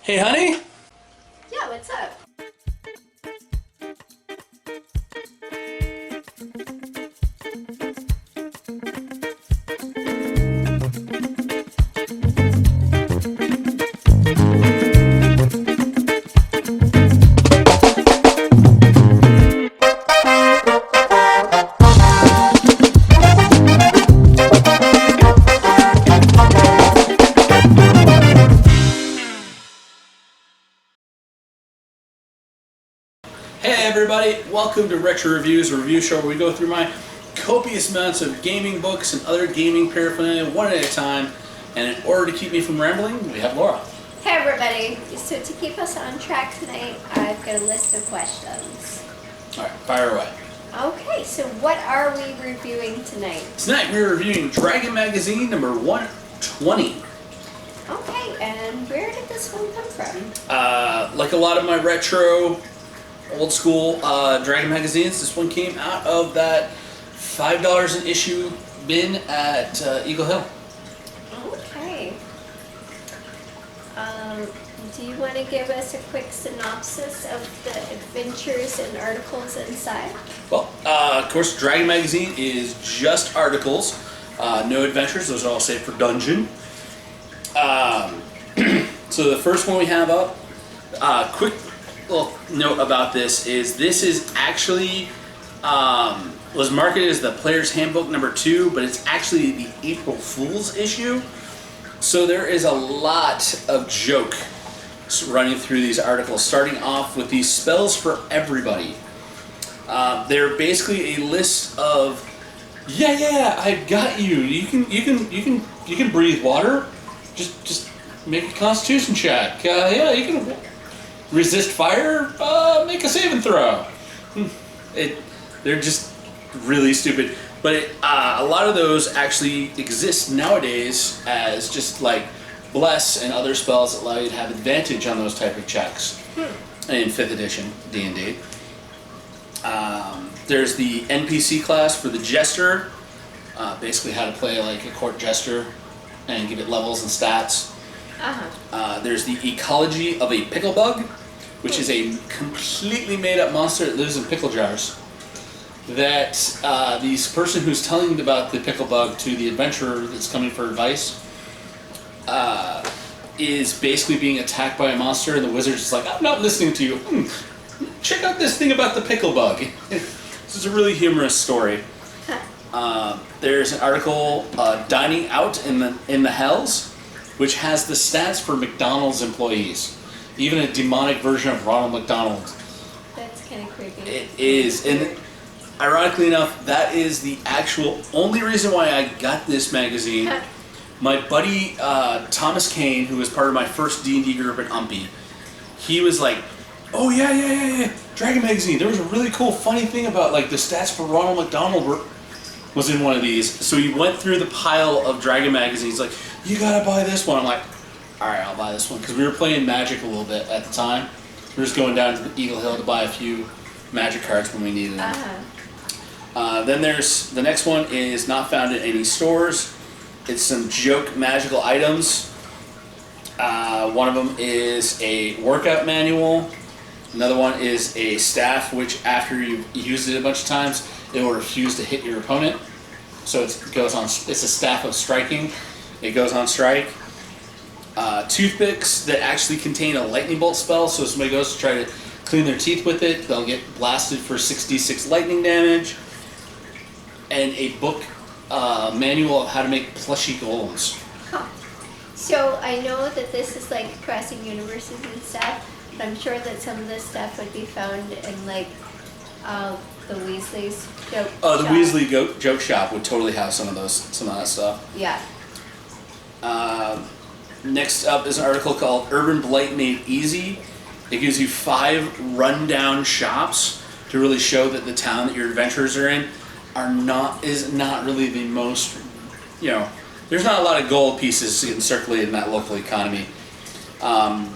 Hey, honey. Yeah, what's up? Hey, everybody. Welcome to Retro Reviews, a review show where we go through my copious amounts of gaming books and other gaming paraphernalia one at a time. And in order to keep me from rambling, we have Laura. Hey everybody. So to keep us on track tonight, I've got a list of questions. All right, fire away. Okay, so what are we reviewing tonight? Tonight we're reviewing Dragon Magazine number 120. Okay, and where did this one come from? Like a lot of my retro, old school Dragon magazines, this one came out of that $5 an issue bin at Eagle Hill. Okay. Do you want to give us a quick synopsis of the adventures and articles inside? Well, of course, Dragon Magazine is just articles, no adventures. Those are all saved for Dungeon. So the first one we have up, quick little note about this is actually was marketed as the Player's Handbook number 2, but it's actually the April Fool's issue. So there is a lot of joke running through these articles, starting off with these spells for everybody. They're basically a list of, yeah, I got you. You can breathe water. Just make a Constitution check. Yeah, you can resist fire. Make a saving throw. They're just really stupid. But a lot of those actually exist nowadays as just like bless and other spells that allow you to have advantage on those type of checks in 5th edition D&D. There's the NPC class for the Jester, basically how to play like a court jester and give it levels and stats. There's the Ecology of a Pickle Bug, which is a completely made up monster that lives in pickle jars. That the person who's telling about the pickle bug to the adventurer that's coming for advice is basically being attacked by a monster, and the wizard's just like, I'm not listening to you. Check out this thing about the pickle bug. This is a really humorous story. There's an article, Dining Out in the Hells, which has the stats for McDonald's employees. Even a demonic version of Ronald McDonald. That's kind of creepy. It is. And ironically enough, that is the actual only reason why I got this magazine. My buddy Thomas Kane, who was part of my first D&D group at Umpy, he was like, oh yeah, Dragon Magazine. There was a really cool funny thing about like the stats for Ronald McDonald was in one of these. So he went through the pile of Dragon magazines like, you gotta buy this one. I'm like, alright, I'll buy this one. Because we were playing Magic a little bit at the time. We were just going down to the Eagle Hill to buy a few Magic cards when we needed them. Then there's, the next one is not found in any stores. It's some joke magical items. One of them is a workout manual. Another one is a staff, which after you've used it a bunch of times, it will refuse to hit your opponent. So it goes on. It's a staff of striking. It goes on strike. Toothpicks that actually contain a lightning bolt spell. So if somebody goes to try to clean their teeth with it, they'll get blasted for 6d6 lightning damage. And a book manual of how to make plushy golems. So I know that this is like crossing universes and stuff, but I'm sure that some of this stuff would be found in like the Weasley's joke shop. The Weasley joke shop would totally have some of that stuff. Yeah. Next up is an article called Urban Blight Made Easy. It gives you 5 rundown shops to really show that the town that your adventurers are in is not really the most, there's not a lot of gold pieces getting circulated in that local economy.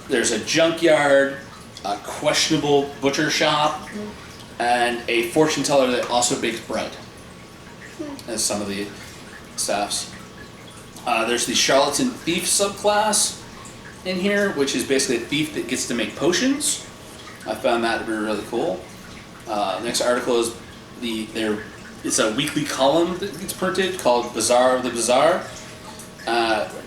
There's a junkyard, a questionable butcher shop, and a fortune teller that also bakes bread, as some of the staffs. There's the Charlatan Thief subclass, in here, which is basically a thief that gets to make potions. I found that to be really cool. Next article is it's a weekly column that gets printed called Bazaar of the Bazaar.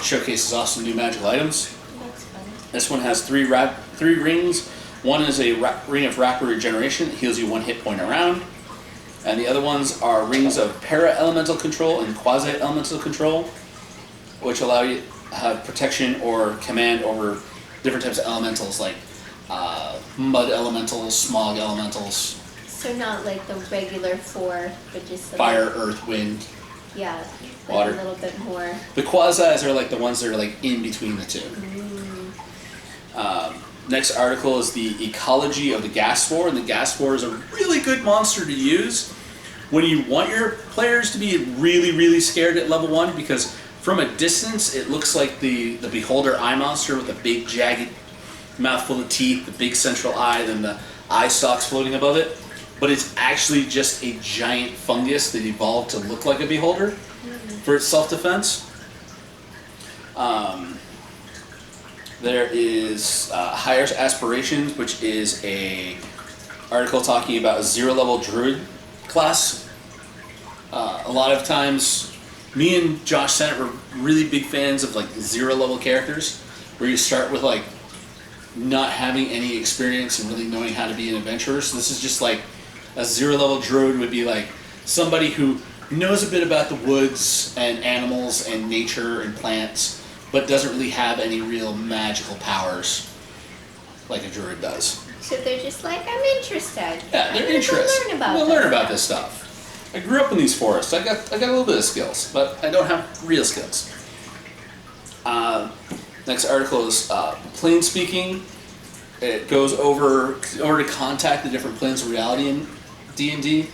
Showcases awesome new magical items. That's fun. This one has three rings. One is a ring of rapid regeneration that heals you 1 hit point around. And the other ones are rings of para-elemental control and quasi-elemental control, which allow you to have protection or command over different types of elementals, like mud elementals, smog elementals. So not like the regular 4, but just the Fire, earth, wind. Yeah, like water. a little bit more. The quasis are like the ones that are like in between the two. Next article is the ecology of the gas spore, and the gas spore is a really good monster to use when you want your players to be really, really scared at level 1, because from a distance it looks like the beholder eye monster with a big jagged mouthful of teeth, the big central eye, then the eye stalks floating above it. But it's actually just a giant fungus that evolved to look like a beholder for its self-defense. There is Higher Aspirations, which is a article talking about a 0-level druid class. A lot of times, me and Josh Sennett were really big fans of like 0-level characters, where you start with like not having any experience and really knowing how to be an adventurer. So this is just like a 0-level druid would be like somebody who knows a bit about the woods and animals and nature and plants, but doesn't really have any real magical powers like a druid does. So they're just like, I'm interested. Yeah, they're interested. Learn about we'll learn about this stuff. I grew up in these forests. I got a little bit of skills, but I don't have real skills. Next article is Plane Speaking. It goes over, in order to contact the different planes of reality in D&D,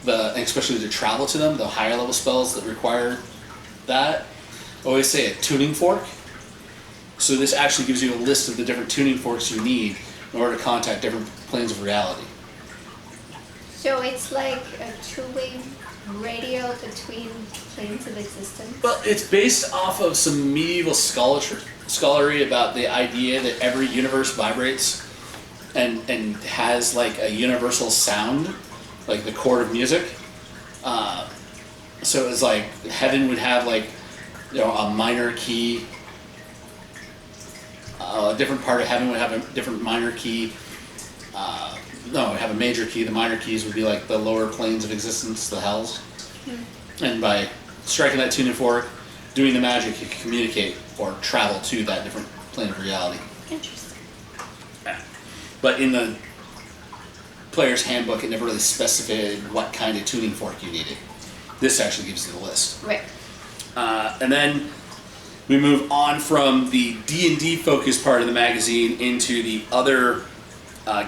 especially to travel to them, the higher level spells that require that. I always say a tuning fork. So this actually gives you a list of the different tuning forks you need in order to contact different planes of reality. So it's like a two-way radio between planes of existence? Well, it's based off of some medieval scholarly about the idea that every universe vibrates and has like a universal sound, like the chord of music. So it's like heaven would have like, a minor key. A different part of heaven would have a different minor key. It would have a major key. The minor keys would be like the lower planes of existence, the hells. And by striking that tuning fork, doing the magic, you can communicate or travel to that different plane of reality. Interesting. Yeah. But in the player's handbook, it never really specified what kind of tuning fork you needed. This actually gives you the list. Right. And then we move on from the D&D focused part of the magazine into the other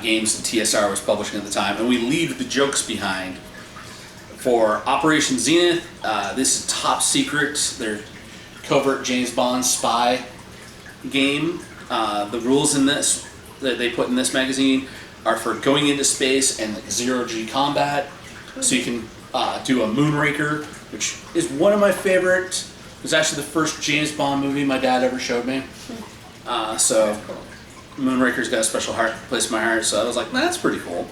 games that TSR was publishing at the time, and we leave the jokes behind. For Operation Zenith, this is top secret, their covert James Bond spy game. The rules in this that they put in this magazine are for going into space and like 0G combat. So you can do a Moonraker, which is one of my favorite. It was actually the first James Bond movie my dad ever showed me. So Moonraker's got a special place in my heart, so I was like, that's pretty cool.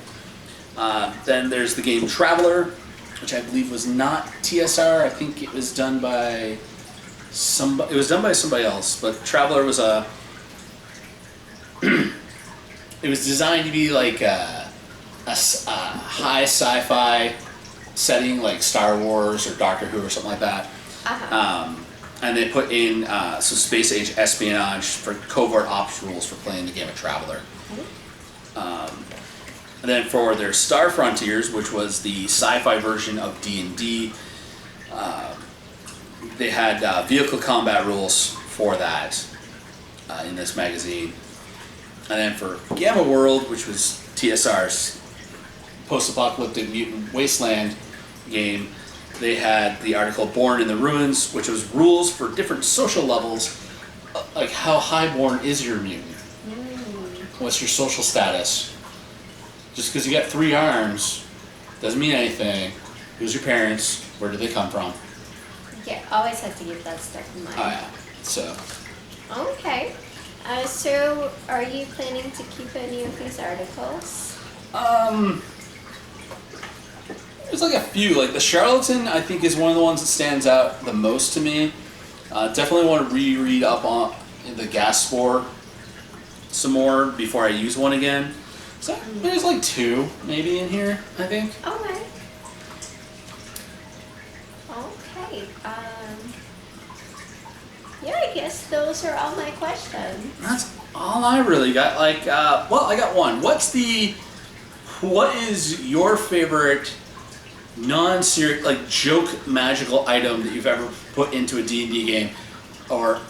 Then there's the game Traveler, which I believe was not TSR. I think it was done by somebody. It was done by somebody else, but Traveler was a. It was designed to be like a high sci-fi setting, like Star Wars or Doctor Who or something like that. And they put in some space age espionage for covert ops rules for playing the game of Traveler. And then for their Star Frontiers, which was the sci-fi version of D&D, they had vehicle combat rules for that in this magazine. And then for Gamma World, which was TSR's post-apocalyptic mutant wasteland game, they had the article Born in the Ruins, which was rules for different social levels, like how highborn is your mutant? What's your social status? Just because you got 3 arms doesn't mean anything. Who's your parents? Where do they come from? Yeah, always have to keep that stuff in mind. Oh yeah, so. Okay. So are you planning to keep any of these articles? There's like a few. Like the charlatan, I think, is one of the ones that stands out the most to me. Definitely want to reread up on the gas spore some more before I use one again. So there's like 2 maybe in here, I think. Okay. Okay. Yeah, I guess those are all my questions. That's all I really got. Like, well, I got one. What is your favorite non-serious, like, joke magical item that you've ever put into a D&D game or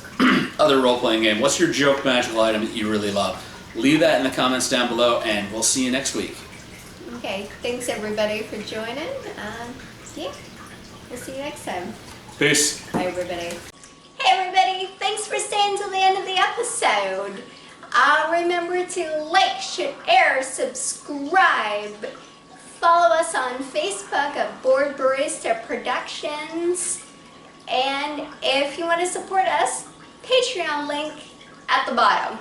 other role-playing game? What's your joke magical item that you really love? Leave that in the comments down below, and we'll see you next week. Okay, thanks everybody for joining. Yeah, we'll see you next time. Peace. Bye everybody. Hey everybody, thanks for staying till the end of the episode. Remember to like, share, subscribe. Follow us on Facebook at Board Barista Productions. And if you want to support us, Patreon link at the bottom.